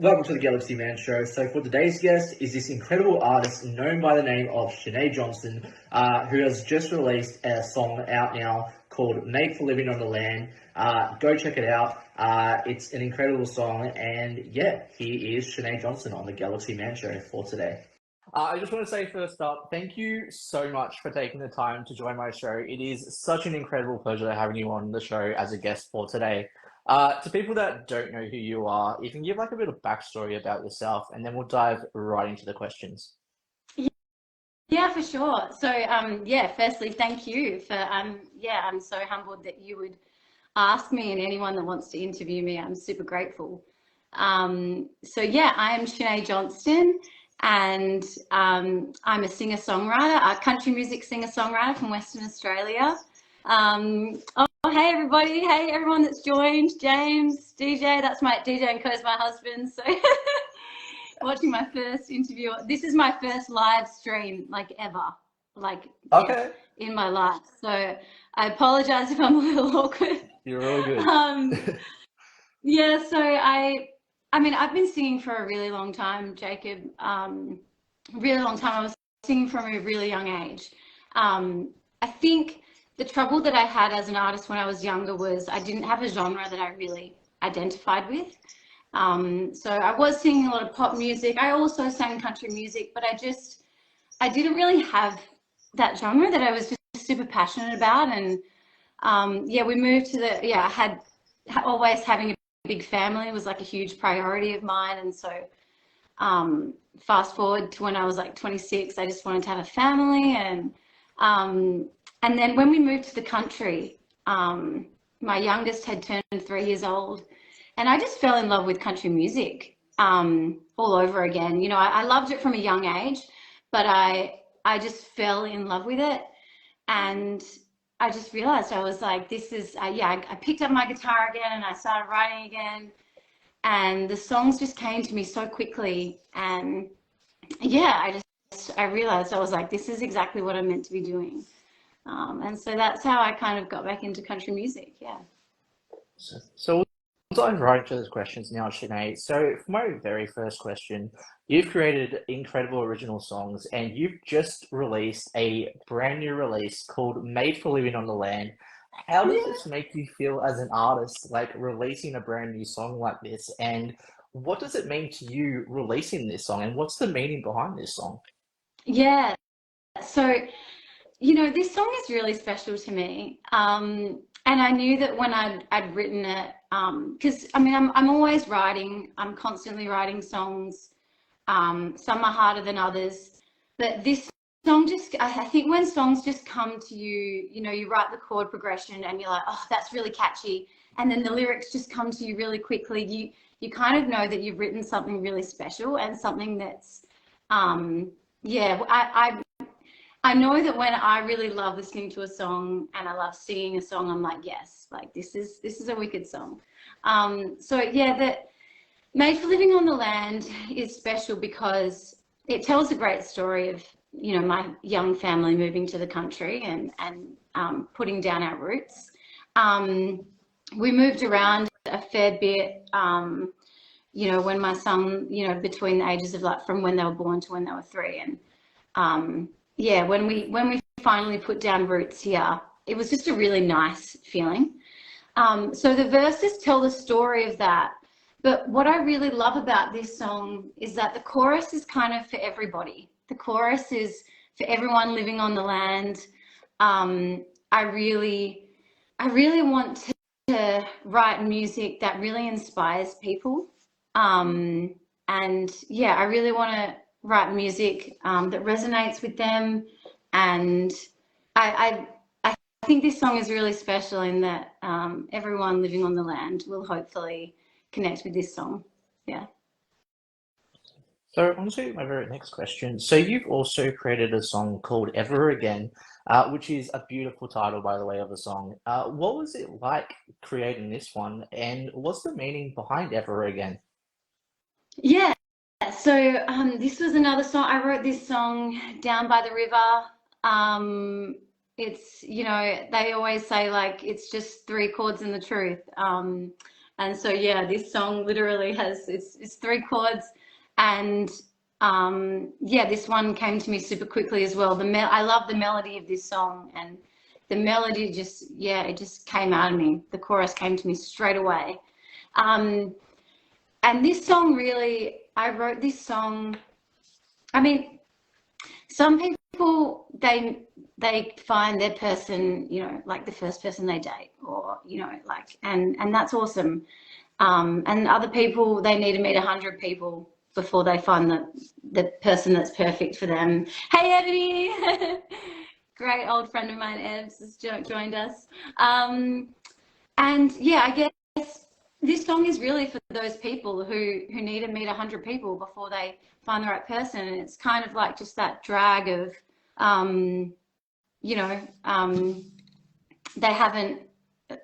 Welcome to the Galaxy Man Show. So for today's guest is this incredible artist known by the name of Shenai Johnston, who has just released a song out now called Made for Living on the Land. Go check it out. It's an incredible song, and yeah, he is Shenai Johnston on the Galaxy Man Show for today. I just want to say first up, thank you so much for taking the time to join my show. It is such an incredible pleasure having you on the show as a guest for today. To people that don't know who you are, you can give like a bit of backstory about yourself, and then we'll dive right into the questions. Yeah, for sure. So, yeah, firstly, thank you for, yeah, I'm so humbled that you would ask me, and anyone that wants to interview me, I'm super grateful. So yeah, I am Shenai Johnston, and I'm a singer-songwriter, a country music singer-songwriter from Western Australia. Oh, hey everybody, hey everyone that's joined, James, DJ, that's my DJ and Co's my husband, so watching my first interview. This is my first live stream, like ever, like Okay. in my life. So I apologize if I'm a little awkward. You're really good. Yeah, so I mean, I've been singing for a really long time, Jacob. Really long time. I was singing from a really young age. I think the trouble that I had as an artist when I was younger was I didn't have a genre that I really identified with. So I was singing a lot of pop music. I also sang country music, but I didn't really have that genre that I was just super passionate about. And yeah, we moved to I had always having a big family was like a huge priority of mine. And so fast forward to when I was like 26, I just wanted to have a family. And then when we moved to the country, my youngest had turned 3 years old, and I just fell in love with country music all over again. You know, I loved it from a young age, but I just fell in love with it. And I just realized I was like, this is, I picked up my guitar again and I started writing again. And the songs just came to me so quickly. And yeah, I realized I was like, this is exactly what I'm meant to be doing. And so that's how I kind of got back into country music. Yeah. So we'll dive right into those questions now, Sinead. So for my very first question, you've created incredible original songs, and you've just released a brand new release called Made for Living on the Land. How does this make you feel as an artist, like releasing a brand new song like this? And what does it mean to you releasing this song? And what's the meaning behind this song? Yeah. So, you know, this song is really special to me. And I knew that when I'd written it, because I mean, I'm always writing. I'm constantly writing songs. Some are harder than others, but this song just, I think when songs just come to you, you know, you write the chord progression and you're like, oh, that's really catchy. And then the lyrics just come to you really quickly. You kind of know that you've written something really special and something that's, yeah, I know that when I really love listening to a song and I love singing a song, I'm like, yes, like this is a wicked song. So yeah, that Made for Living on the Land is special because it tells a great story of, you know, my young family moving to the country and putting down our roots. We moved around a fair bit, you know, when my son, you know, between the ages of like from when they were born to when they were 3. And yeah, when we finally put down roots here, it was just a really nice feeling. So the verses tell the story of that. But what I really love about this song is that the chorus is kind of for everybody. The chorus is for everyone living on the land. I really want to write music that really inspires people. And yeah, I really want to write music that resonates with them. And I think this song is really special in that everyone living on the land will hopefully connect with this song. Yeah. So on to my very next question. So you've also created a song called Ever Again, which is a beautiful title, by the way, of the song. What was it like creating this one, and what's the meaning behind Ever Again? Yeah. So this was another song. I wrote this song down by the river. It's, you know, they always say like it's just 3 chords and the truth. And so yeah, this song literally has it's three chords, and yeah, this one came to me super quickly as well. I love the melody of this song, and the melody just, yeah, it just came out of me. The chorus came to me straight away. And this song really, I wrote this song. I mean, some people they find their person, you know, like the first person they date, or you know, like, and that's awesome. And other people, they need to meet 100 people before they find the person that's perfect for them. Hey, Ebony, great old friend of mine, Ebs, has joined us. And yeah, I guess this song is really for those people who need to meet 100 people before they find the right person. And it's kind of like just that drag of, you know, they haven't,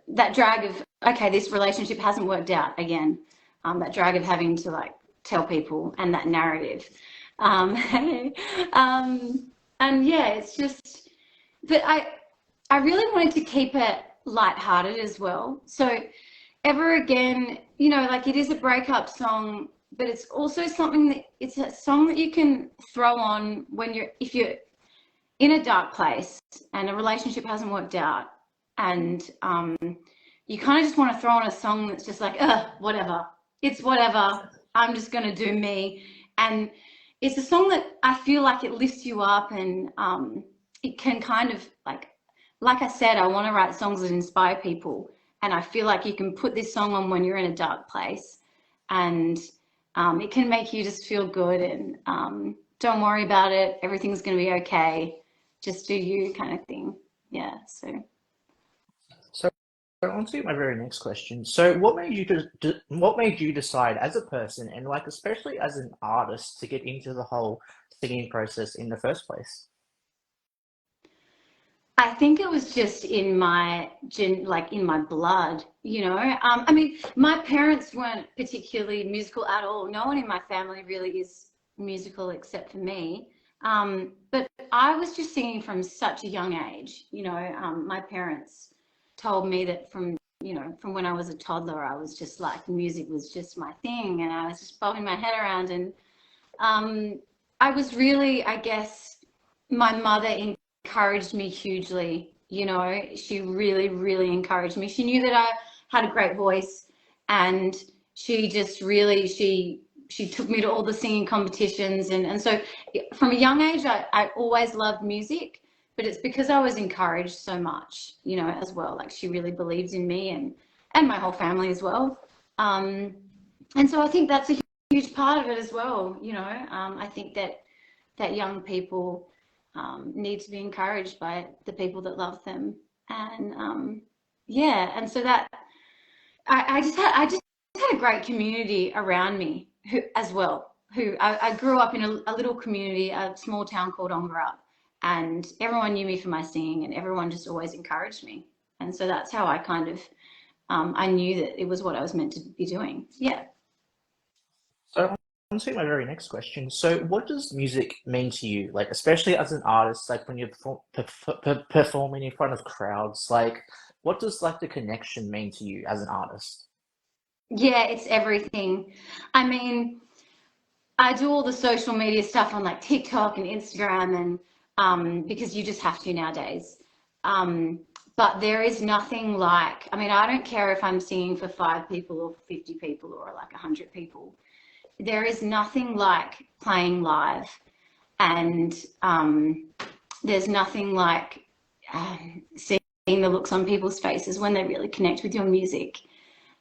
that drag of, okay, this relationship hasn't worked out again. That drag of having to like tell people, and that narrative. And yeah, it's just, but I really wanted to keep it lighthearted as well. So Ever Again, you know, like it is a breakup song, but it's also something that, it's a song that you can throw on when if you're in a dark place and a relationship hasn't worked out, and you kind of just want to throw on a song that's just like, whatever, it's whatever, I'm just going to do me. And it's a song that I feel like it lifts you up, and it can kind of like I said, I want to write songs that inspire people. And I feel like you can put this song on when you're in a dark place, and it can make you just feel good, and don't worry about it. Everything's going to be okay. Just do you, kind of thing. Yeah. So On to my very next question. So what made you decide as a person, and like especially as an artist, to get into the whole singing process in the first place? I think it was just in my in my blood, you know. I mean, my parents weren't particularly musical at all. No one in my family really is musical except for me. But I was just singing from such a young age, you know. My parents told me that from when I was a toddler, I was just like, music was just my thing, and I was just bobbing my head around. And I was really, I guess, my mother encouraged me hugely. You know, she really, really encouraged me. She knew that I had a great voice, and she just really, she took me to all the singing competitions. And so from a young age, I always loved music, but it's because I was encouraged so much, you know, as well. Like, she really believed in me, and my whole family as well. And so I think that's a huge part of it as well. You know, I think that young people need to be encouraged by the people that love them. And yeah, and so that I just had a great community around me who as well. I grew up in a little community, a small town called Ongerup, and everyone knew me for my singing, and everyone just always encouraged me. And so that's how I kind of I knew that it was what I was meant to be doing. Yeah. So on to my very next question. So what does music mean to you? Like, especially as an artist, like when you're performing in front of crowds, like what does like the connection mean to you as an artist? Yeah, it's everything. I mean, I do all the social media stuff on like TikTok and Instagram, and because you just have to nowadays. But there is nothing like, I mean, I don't care if I'm singing for 5 people or 50 people or like 100 people. There is nothing like playing live, and there's nothing like seeing the looks on people's faces when they really connect with your music.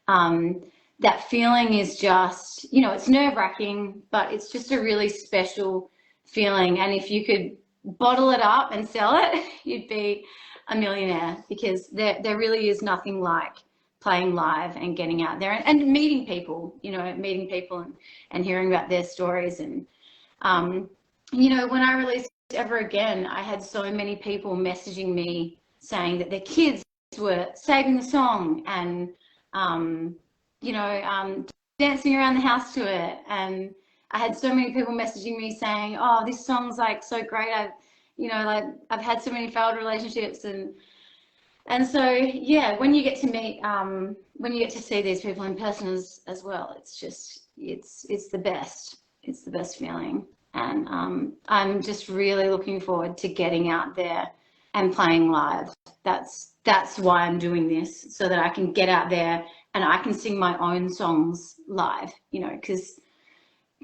That feeling is just, you know, it's nerve-wracking, but it's just a really special feeling. And if you could bottle it up and sell it, you'd be a millionaire, because there really is nothing like playing live and getting out there and meeting people, you know, and hearing about their stories. And, you know, when I released Ever Again, I had so many people messaging me saying that their kids were saving the song and, you know, dancing around the house to it. And I had so many people messaging me saying, oh, this song's like so great. You know, like I've had so many failed relationships, and And so, yeah, when you get to meet, when you get to see these people in person as well, it's just, it's the best. It's the best feeling. And I'm just really looking forward to getting out there and playing live. That's why I'm doing this, so that I can get out there and I can sing my own songs live, you know, because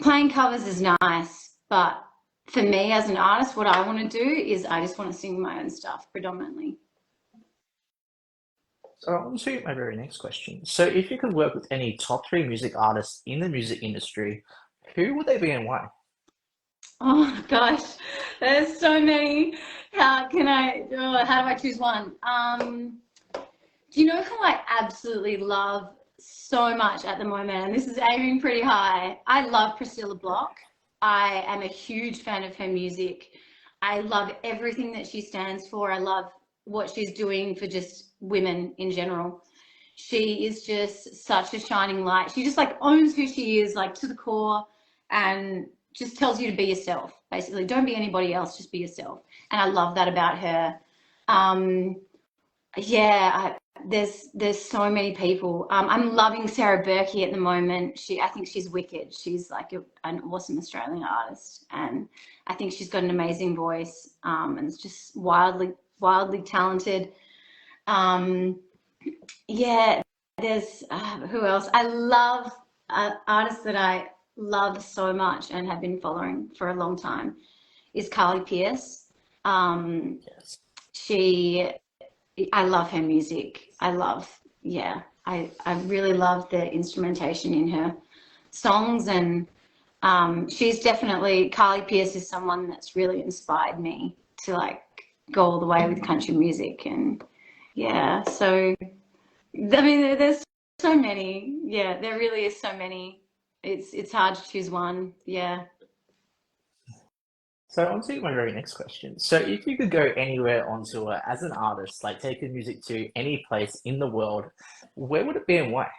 playing covers is nice, but for me as an artist, what I want to do is I just want to sing my own stuff predominantly. So on to my very next question. So if you could work with any top three music artists in the music industry, who would they be and why? Oh gosh, there's so many. How do I choose one? Do you know who I absolutely love so much at the moment? And this is aiming pretty high. I love Priscilla Block. I am a huge fan of her music. I love everything that she stands for. I love what she's doing for just women in general. She is just such a shining light. She just like owns who she is, like to the core, and just tells you to be yourself, basically. Don't be anybody else, just be yourself. And I love that about her. There's so many people. I'm loving Sarah Burkey at the moment. I think she's wicked. She's like an awesome Australian artist, and I think she's got an amazing voice, and it's just wildly talented. There's who else? I love artists that I love so much and have been following for a long time is Carly Pearce. Yes. I love her music. I really love the instrumentation in her songs, and Carly Pearce is someone that's really inspired me to like go all the way with country music. And yeah, so I mean there's so many. Yeah, there really is so many. It's hard to choose one. Yeah. So on to my very next question. So if you could go anywhere on tour as an artist, like take your music to any place in the world, where would it be and why?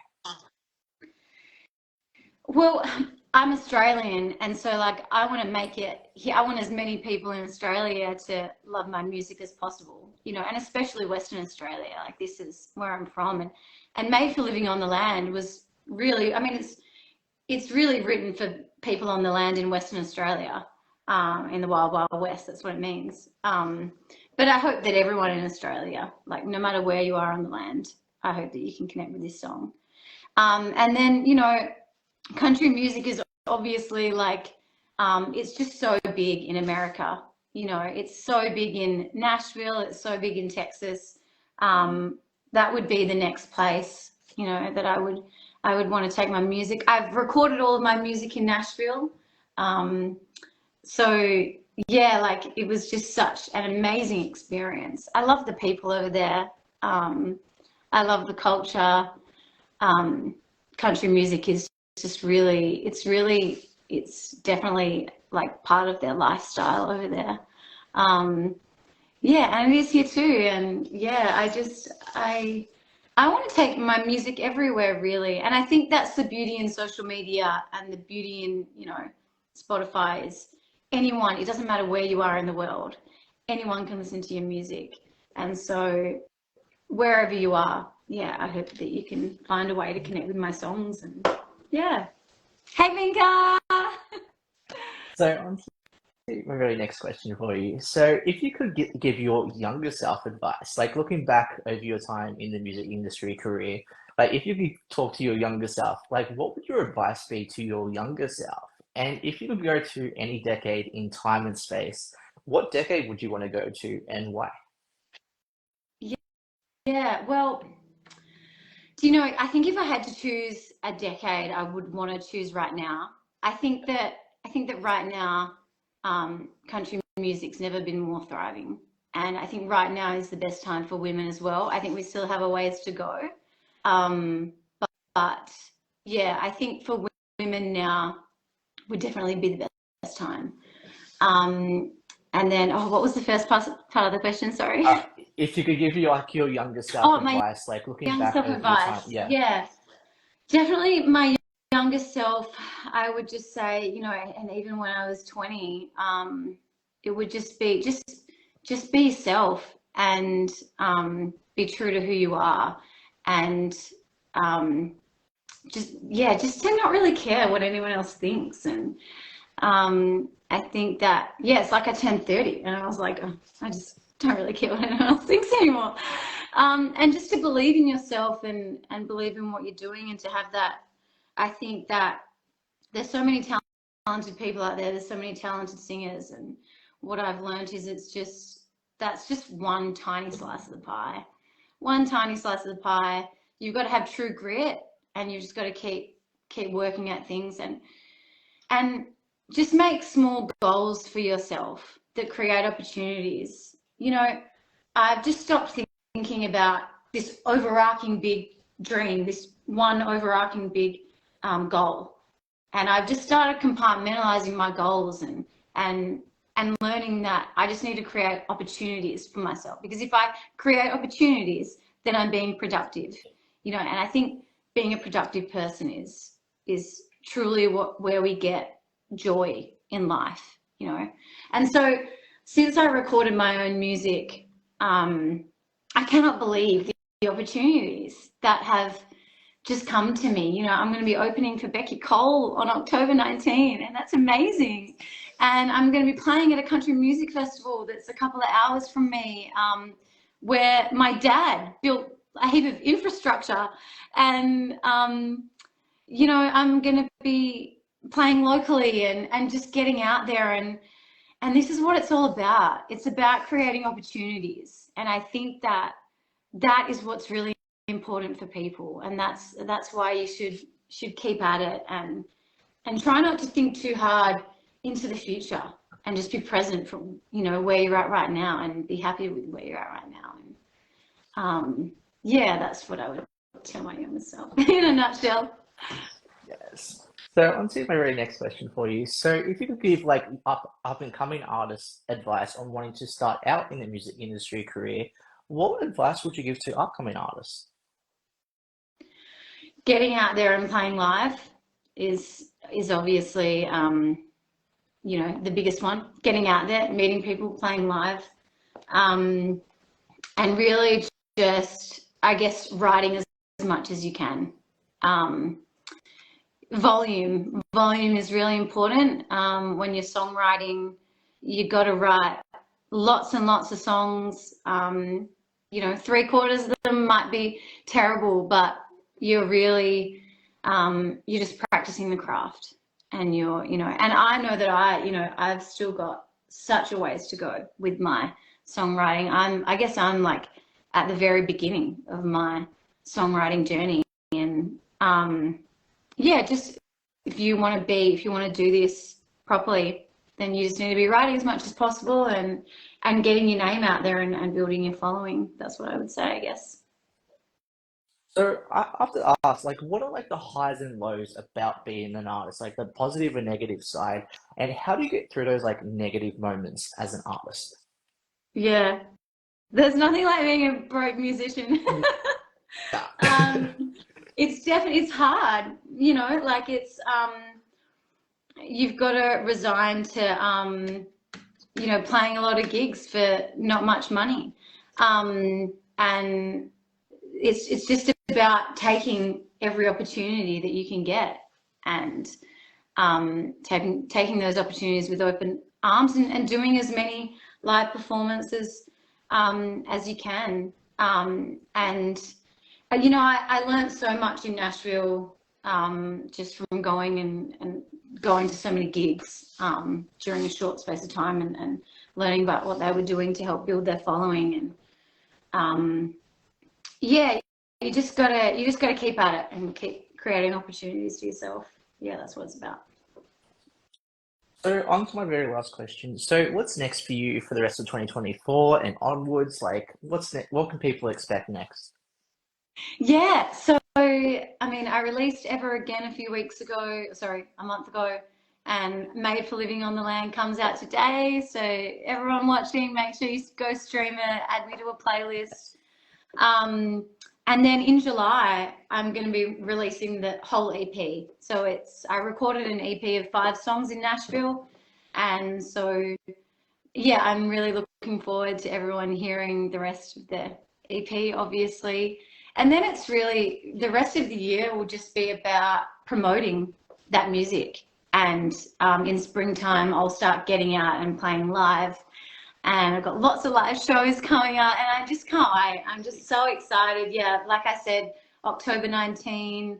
Well, I'm Australian, and so like I want to make it here. I want as many people in Australia to love my music as possible, you know, and especially Western Australia. Like this is where I'm from, and Made for Living on the Land was really, I mean, it's really written for people on the land in Western Australia, in the Wild Wild West. That's what it means. But I hope that everyone in Australia, like no matter where you are on the land, I hope that you can connect with this song. And then, you know, country music is obviously like, it's just so big in America. You know, it's so big in Nashville. It's so big in Texas. That would be the next place, you know, that I would want to take my music. I've recorded all of my music in Nashville. So yeah, like it was just such an amazing experience. I love the people over there. I love the culture. Country music is just really, it's definitely like part of their lifestyle over there. Yeah, and it is here too. And yeah, I want to take my music everywhere, really. And I think that's the beauty in social media and the beauty in, you know, Spotify is anyone, it doesn't matter where you are in the world, anyone can listen to your music. And so wherever you are, yeah, I hope that you can find a way to connect with my songs. And yeah. Hey, Minka! So on to my very next question for you. So if you could give your younger self advice, like looking back over your time in the music industry career, like if you could talk to your younger self, like what would your advice be to your younger self? And if you could go to any decade in time and space, what decade would you want to go to and why? Yeah, well, do you know, I think if I had to choose a decade, I would want to choose right now. I think that right now, country music's never been more thriving. And I think right now is the best time for women as well. I think we still have a ways to go. But yeah, I think for women now would definitely be the best time. And then, what was the first part of the question? Sorry. If you could give your younger self advice, like looking younger back self over advice. your time, yeah, definitely my younger self. I would just say, you know, and even when I was 20, it would just be just be yourself and be true to who you are, and just to not really care what anyone else thinks. And I think that, yeah, it's like I turned 30 and I was like, oh, I just don't really care what anyone else thinks anymore. And just to believe in yourself and believe in what you're doing, and to have that, I think that there's so many talented people out there. There's so many talented singers. And what I've learned is that's just one tiny slice of the pie. One tiny slice of the pie. You've got to have true grit, and you've just got to keep working at things, and just make small goals for yourself that create opportunities. You know, I've just stopped thinking about this overarching big dream, this one overarching big goal. And I've just started compartmentalizing my goals and learning that I just need to create opportunities for myself. Because if I create opportunities, then I'm being productive. You know, and I think being a productive person is truly where we get joy in life, you know. And so since I recorded my own music, I cannot believe the opportunities that have just come to me. You know, I'm going to be opening for Becky Cole on October 19, and that's amazing. And I'm going to be playing at a country music festival that's a couple of hours from me, where my dad built a heap of infrastructure. And you know, I'm going to be playing locally and just getting out there, and this is what it's all about. It's about creating opportunities, and I think that is what's really important for people, and that's why you should keep at it, and try not to think too hard into the future, and just be present from, you know, where you're at right now, and be happy with where you're at right now. And yeah, that's what I would tell my younger self in a nutshell. Yes. So on to my very next question for you. So if you could give like up and coming artists advice on wanting to start out in the music industry career, what advice would you give to upcoming artists? Getting out there and playing live is obviously you know, the biggest one. Getting out there, meeting people, playing live, and really just, I guess, writing as much as you can. Volume is really important. When you're songwriting, you got to write lots and lots of songs. You know, 3/4 of them might be terrible, but you're really you're just practicing the craft, and you're, you know, and I know that I've still got such a ways to go with my songwriting. I guess I'm like at the very beginning of my songwriting journey, and yeah, just if you want to do this properly, then you just need to be writing as much as possible, and getting your name out there, and building your following. That's what I would say, I guess. So I have to ask, like, what are like the highs and lows about being an artist, like the positive and negative side, and how do you get through those like negative moments as an artist? Yeah, there's nothing like being a broke musician. It's hard, you know, like you've got to resign to you know, playing a lot of gigs for not much money, and it's just about taking every opportunity that you can get, and taking those opportunities with open arms, and doing as many live performances as you can. And you know, I learned so much in Nashville, just from going and going to so many gigs during a short space of time, and learning about what they were doing to help build their following. And yeah, you just gotta keep at it and keep creating opportunities for yourself. Yeah, that's what it's about. So on to my very last question. So what's next for you for the rest of 2024 and onwards? Like, what's next? What can people expect next? Yeah, so I mean, I released Ever Again a month ago, and Made for Living on the Land comes out today. So everyone watching, make sure you go stream it, add me to a playlist. And then in July, I'm going to be releasing the whole EP. So I recorded an EP of 5 songs in Nashville. And so, yeah, I'm really looking forward to everyone hearing the rest of the EP, obviously. And then it's really, the rest of the year will just be about promoting that music. And in springtime, I'll start getting out and playing live. And I've got lots of live shows coming up, and I just can't wait. I'm just so excited. Yeah, like I said, October 19,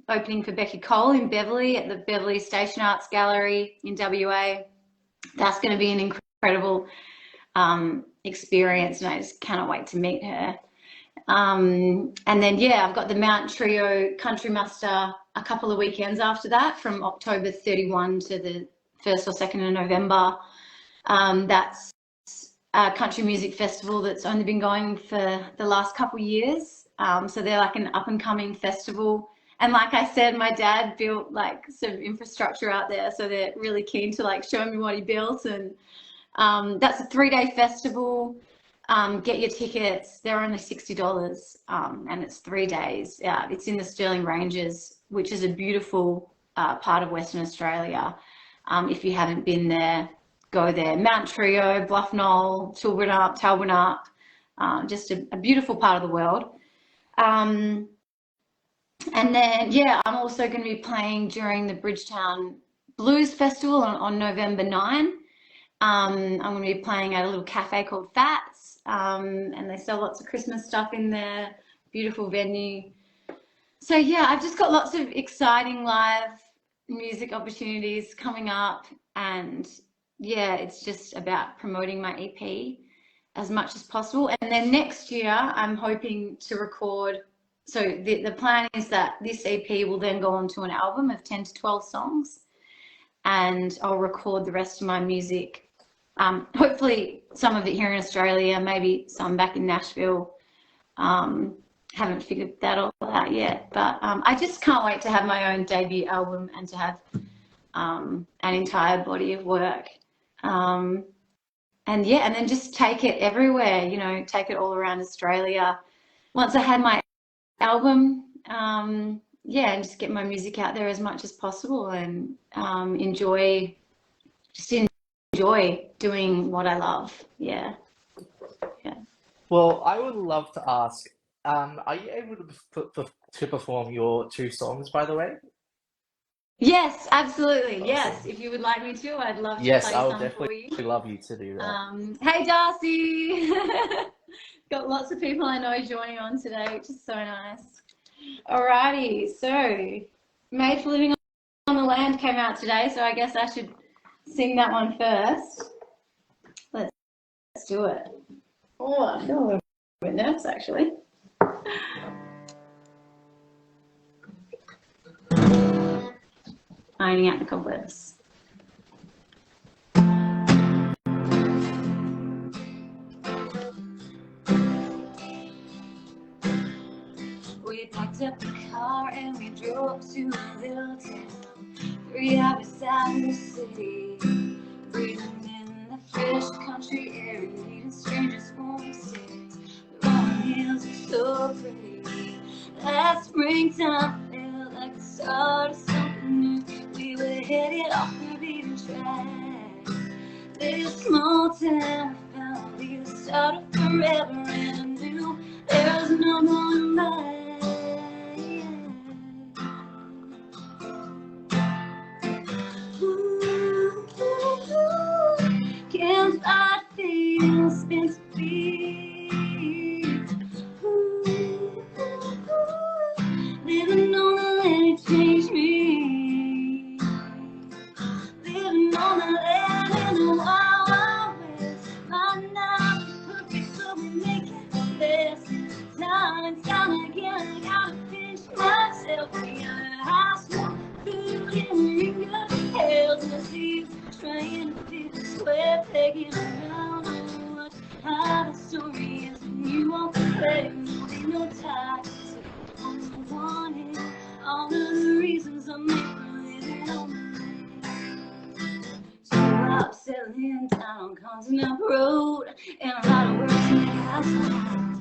opening for Becky Cole in Beverley at the Beverley Station Arts Gallery in WA. That's going to be an incredible experience, and I just cannot wait to meet her. And then, yeah, I've got the Mount Trio Country Muster a couple of weekends after that, from October 31 to the 1st or 2nd of November. That's a country music festival that's only been going for the last couple of years. So they're like an up-and-coming festival. And like I said, my dad built like some infrastructure out there, so they're really keen to like show me what he built. And that's a 3-day festival. Get your tickets. They're only $60, and it's 3 days. It's in the Stirling Ranges, which is a beautiful part of Western Australia. If you haven't been there, go there. Mount Trio, Bluff Knoll, Talbot, just a beautiful part of the world. And then, yeah, I'm also going to be playing during the Bridgetown Blues Festival on November 9. I'm going to be playing at a little cafe called Fats, and they sell lots of Christmas stuff in there. Beautiful venue. So, yeah, I've just got lots of exciting live music opportunities coming up, and yeah, it's just about promoting my EP as much as possible. And then next year, I'm hoping to record. So the plan is that this EP will then go on to an album of 10 to 12 songs, and I'll record the rest of my music. Hopefully some of it here in Australia, maybe some back in Nashville. Haven't figured that all out yet, but I just can't wait to have my own debut album and to have an entire body of work. And yeah, and then just take it everywhere, you know, take it all around Australia. Once I had my album, yeah, and just get my music out there as much as possible, and enjoy doing what I love. Yeah. Well, I would love to ask, are you able to perform your 2 songs, by the way? Yes, absolutely. Awesome. Yes, if you would like me to, I'd love to Yes, play I would some definitely for you. love you to do that. Hey, Darcy. Got lots of people I know joining on today, which is so nice. Alrighty, so Made for Living on the Land came out today, so I guess I should sing that one first. Let's do it. Oh, I feel a little bit nervous, actually. Ironing out the cobwebs. We packed up the car and we drove to a little town 3 hours out of the city, breathing in the fresh country air and meeting strangers warm cities. The rolling hills are so pretty. That springtime felt like the start of something new. We were headed off the beaten track. This small town we found would be the start of forever, and I knew there was no going back. Can't I feel spent to be? Living on the land, it changed me. Living on the land in the wild, wild west. My night was perfect, so we make it the best. Time and time again, I gotta pinch myself. Beyond high school, food and ringer, hells in the seas, trying to fit the square peg in a round hole. Watch how the story is when you won't play. No time to take on the one hand. All of the reasons I'm making living on the land. So I'm settling down on Continental Road, and a lot of work to make outside.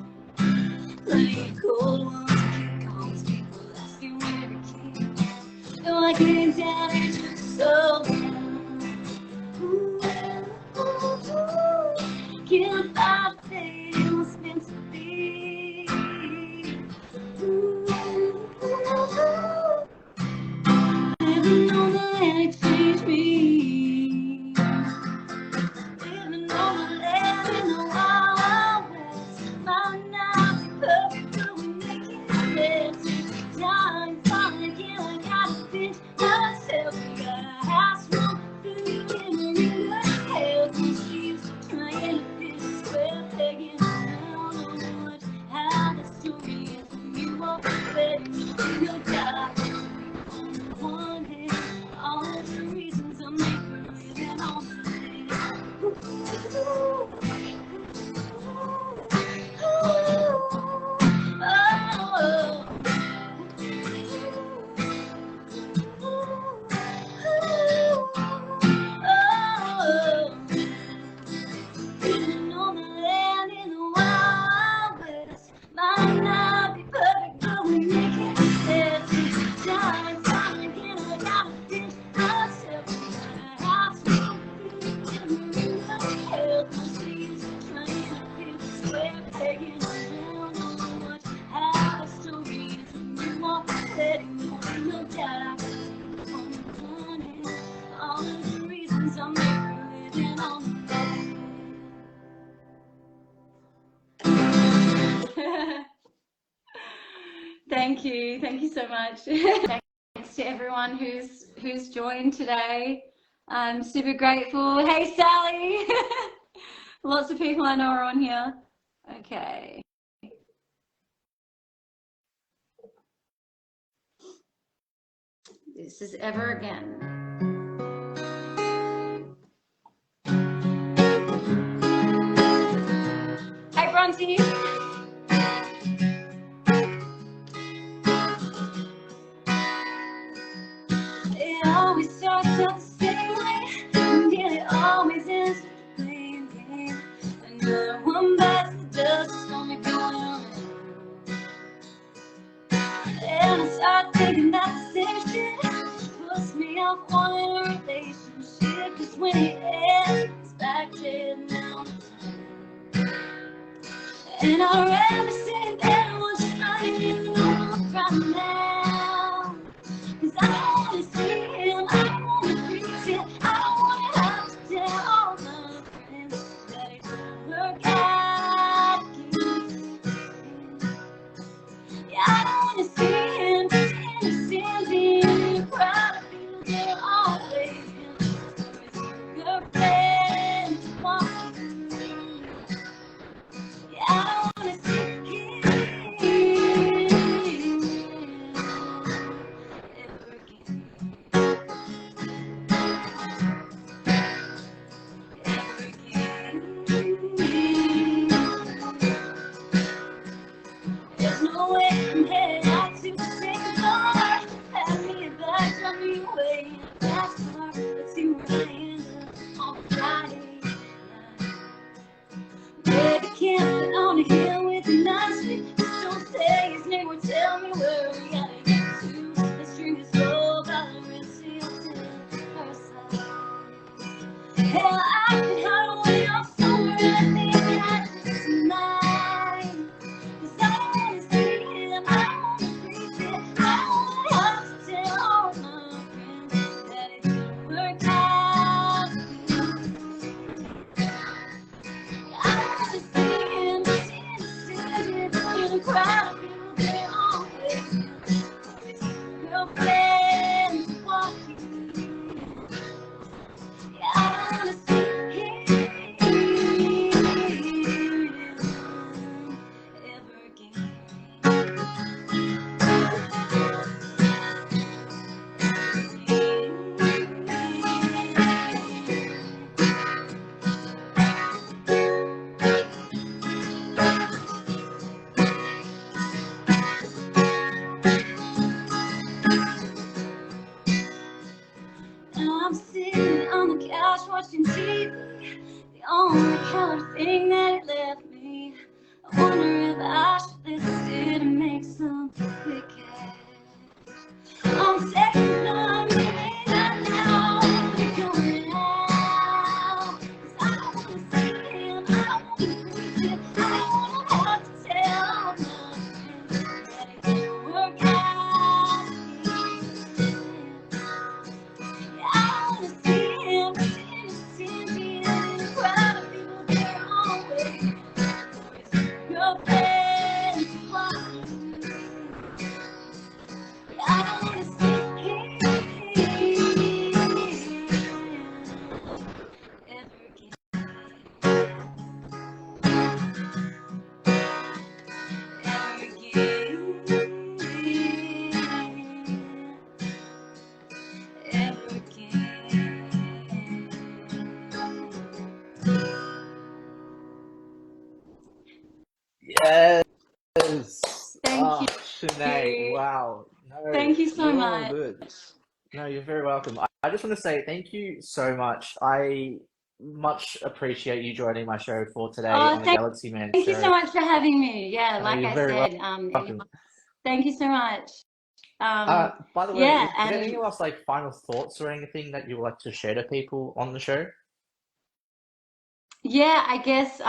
Playing cold ones to kick on these people asking where we came. No, I came down and took so down. Ooh, ooh, ooh. Can't find faith, spent Thank you so much. Thanks to everyone who's joined today. I'm super grateful. Hey, Sally. Lots of people I know are on here. Okay. This is Ever Again. Hey, Bronte. It always starts out the same way, and yet it always ends with playing game. Another one bites the dust on me going. And I start thinking that the same shit puts me off wanting a relationship. Cause when it ends, it's back to now. And I'd rather say that I was trying to know right now. Cause I don't wanna see him, I don't wanna preach it, I don't wanna have to tell all my friends that it didn't work out. Yeah, I don't wanna see him standing in a crowd of people that are always with his girlfriend walking. Yeah, I don't wanna see him ever again. Ever again. There's no way from headed out to the same bar. Pass me a bag, tell me away in a fast car. Let's see where I end up on Friday night. Baby can't sit on a hill with a nice view. Just don't say his name or tell me where we gotta get to. Let's drink this slow by the red seal to her side. Hell, I could hide away off somewhere. I think I just tonight. Cause I don't wanna see him, I don't wanna preach it, I don't wanna have to tell all my friends that it didn't work out. I don't wanna see him sitting in a crowd of people that always with his girlfriends walking. Yeah, I don't wanna see him ever again. Now I'm sitting on the couch watching TV, the only color thing that it left me. I wonder if I should list it and make some quick cash. I'm taking on midnight now, I'm going out. Cause I don't wanna see him, I don't wanna preach it, I don't wanna have to tell my friends that it didn't work out. Yeah, I don't wanna see him standing in a crowd of people that are always with his girlfriends walking. Yeah, I don't wanna see him ever again. Ever again. Ever again. Yes. Thank Oh, you. Shenai, wow. No, Thank you so you're all much. good. No, you're very welcome. I just want to say thank you so much. I much appreciate you joining my show for today Oh, on the Galaxy Man thank you so show. much for having me. Yeah, No, like you're I very said, welcome. thank you so much. By the way, Yeah, is there and any last like final thoughts or anything that you would like to share to people on the show? yeah, I guess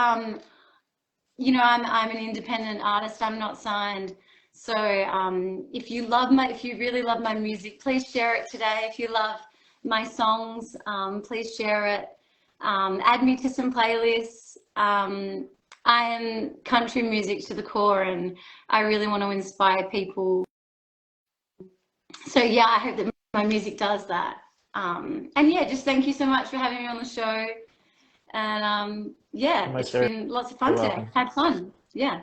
you know, I'm an independent artist. I'm not signed. So if you really love my music, please share it today. If you love my songs, please share it. Add me to some playlists. I am country music to the core, and I really want to inspire people So yeah, I hope that my music does that. And yeah, just thank you so much for having me on the show. And yeah, Most it's very been lots of fun today. welcome. Had fun. Yeah.